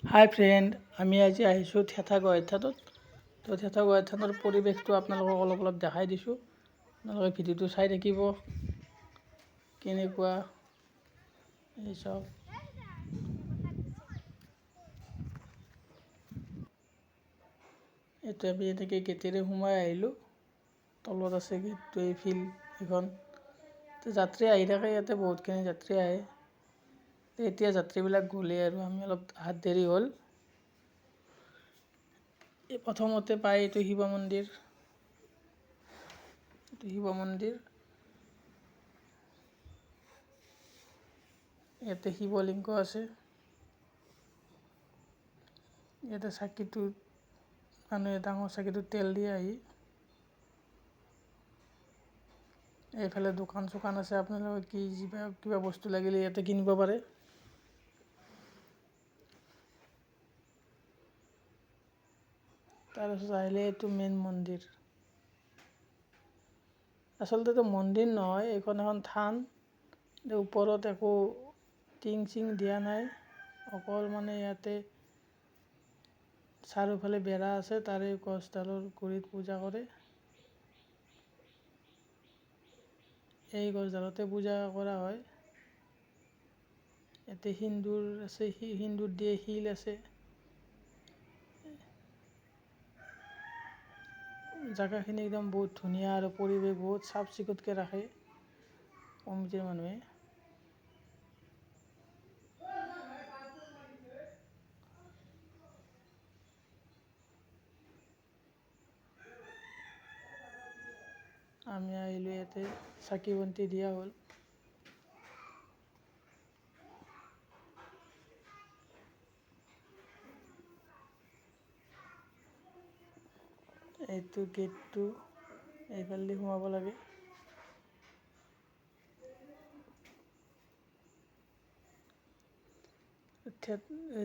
হাই friend, আমি আজি আহিছোঁ থেথা গুৱাহাটীত। তো থেথা গুৱাহাটীৰ পৰিৱেশটো আপোনালোকক অলপ অলপ দেখাই দিছোঁ। আপোনালোকে ভিডিঅ'টো চাই থাকিব কেনেকুৱা এই চব। এইটো আমি এনেকৈ গেটেৰে সোমাই আহিলোঁ। তলত আছে গেটটো, এই ফিল্ড এইখন। তো যাত্ৰী আহি থাকে, ইয়াতে বহুতখিনি যাত্ৰী আহে। এতিয়া যাত্ৰীবিলাক গ'লে আৰু আমি অলপ হাত দেৰি হ'ল। এই প্ৰথমতে পায় এইটো শিৱ মন্দিৰ। এইটো শিৱ মন্দিৰ। ইয়াতে শিৱলিংগ আছে। ইয়াতে চাকিটো মানুহে ডাঙৰ চাকিটো তেল দিয়ে আহি। এইফালে দোকান চোকান আছে, আপোনালোকে কিবা বস্তু লাগিলে ইয়াতে কিনিব পাৰে। তাৰপিছত আহিলে এইটো মেইন মন্দিৰ। আচলতে এইটো মন্দিৰ নহয়, এইখন এখন থান। ওপৰত একো টিং চিং দিয়া নাই, অকল মানে ইয়াতে চাৰিওফালে বেৰা আছে, তাৰে গছডালৰ গুৰিত পূজা কৰে। এই গছডালতে পূজা কৰা হয়। ইয়াতে সিন্দুৰ আছে, সিন্দুৰ দিয়ে শিল আছে। জেগাখিনি একদম বহুত ধুনীয়া আৰু পৰিৱেশ বহুত চাফ চিকুণকৈ ৰাখে কমিটিৰ মানুহে। আমি আহিলোঁ, ইয়াতে চাকি বন্তি দিয়া হ'ল। এইটো গেটটো, এইফালেদি সোমাব লাগে।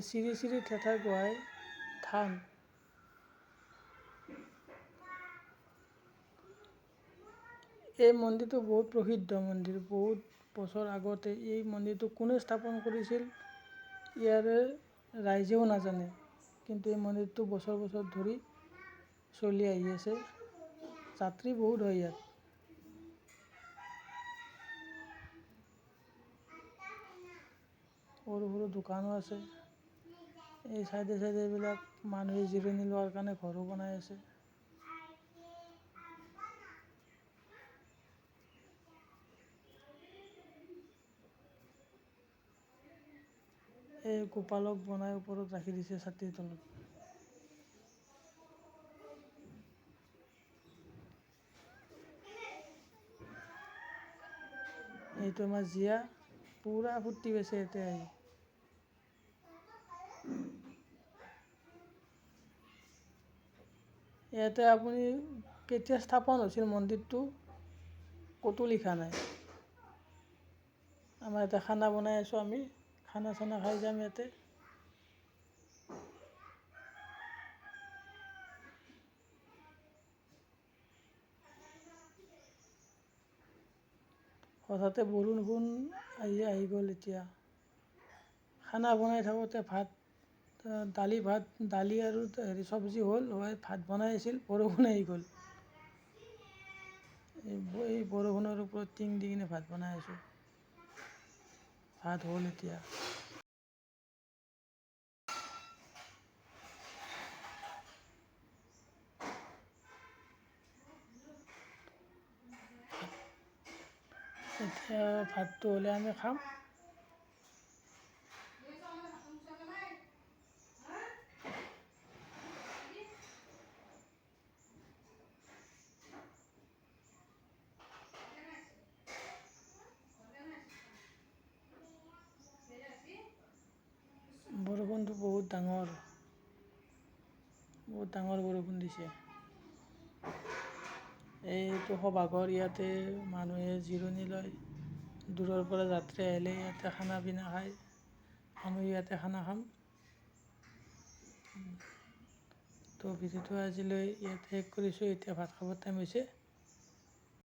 শ্ৰী শ্ৰী থেথা গোহাঁই থান। এই মন্দিৰটো বহুত প্ৰসিদ্ধ মন্দিৰ। বহুত বছৰ আগতে এই মন্দিৰটো কোনে স্থাপন কৰিছিল ইয়াৰে ৰাইজেও নাজানে, কিন্তু এই মন্দিৰটো বছৰ বছৰ ধৰি চলি আহি আছে। যাত্ৰী বহুত হয় ইয়াত। সৰু সৰু দোকানো আছে। এই চাইডে চাইডে এইবিলাক মানুহে জিৰণি লোৱাৰ কাৰণে ঘৰো বনাই আছে। এই গোপালক বনাই ওপৰত ৰাখি দিছে ছাতিৰ তলত। এইটো আমাৰ জীয়া, পূৰা ফূৰ্তি পাইছে ইয়াতে আহি। ইয়াতে আপুনি কেতিয়া স্থাপন হৈছিল মন্দিৰটো ক'তো লিখা নাই। আমাৰ ইয়াতে খানা বনাই আছোঁ, আমি খানা চানা খাই যাম ইয়াতে। হঠাতে বৰষুণ আহি গ'ল। এতিয়া খানা বনাই থাকোঁতে দালি আৰু চব্জি হ'ল, ভাত বনাই আছিল, বৰষুণ আহি গ'ল। এই বৰষুণৰ ওপৰত টিং দি কিনে ভাত বনাই আছোঁ। ভাত হ'ল এতিয়া। এতিয়া ভাতটো হ'লে আমি খাম। বৰষুণটো বহুত ডাঙৰ বৰষুণ দিছে। এইটো সভাঘৰ, ইয়াতে মানুহে জিৰণি লয়। দূৰৰ পৰা যাত্ৰী আহিলে ইয়াতে খানা পিনা খায়। আমি ইয়াতে খানা খাম। তো ভিডিঅ'টো আজিলৈ ইয়াতে শেষ কৰিছোঁ। এতিয়া ভাত খাবৰ টাইম হৈছে।